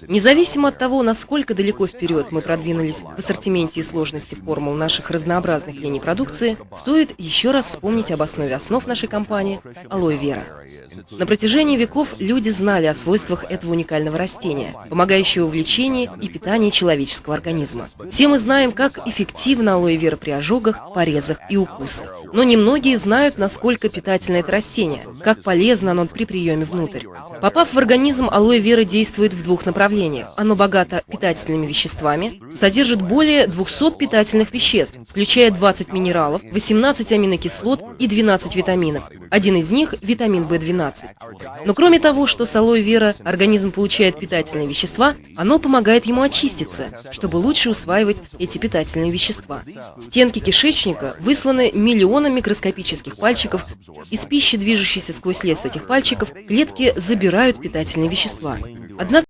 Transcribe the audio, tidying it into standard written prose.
Независимо от того, насколько далеко вперед мы продвинулись в ассортименте и сложности формул наших разнообразных линий продукции, стоит еще раз вспомнить об основе основ нашей компании – алоэ вера. На протяжении веков люди знали о свойствах этого уникального растения, помогающего в лечении и питании человеческого организма. Все мы знаем, как эффективно алоэ вера при ожогах, порезах и укусах. Но немногие знают, насколько питательно это растение, как полезно оно при приеме внутрь. Попав в организм, алоэ вера действует в двух направлениях. Оно богато питательными веществами, содержит более 200 питательных веществ, включая 20 минералов, 18 аминокислот и 12 витаминов. Один из них – витамин В12. Но кроме того, что с алоэ вера организм получает питательные вещества, оно помогает ему очиститься, чтобы лучше усваивать эти питательные вещества. Стенки кишечника высланы миллионом микроскопических пальчиков. Из пищи, движущейся сквозь лес этих пальчиков, клетки забирают питательные вещества. Однако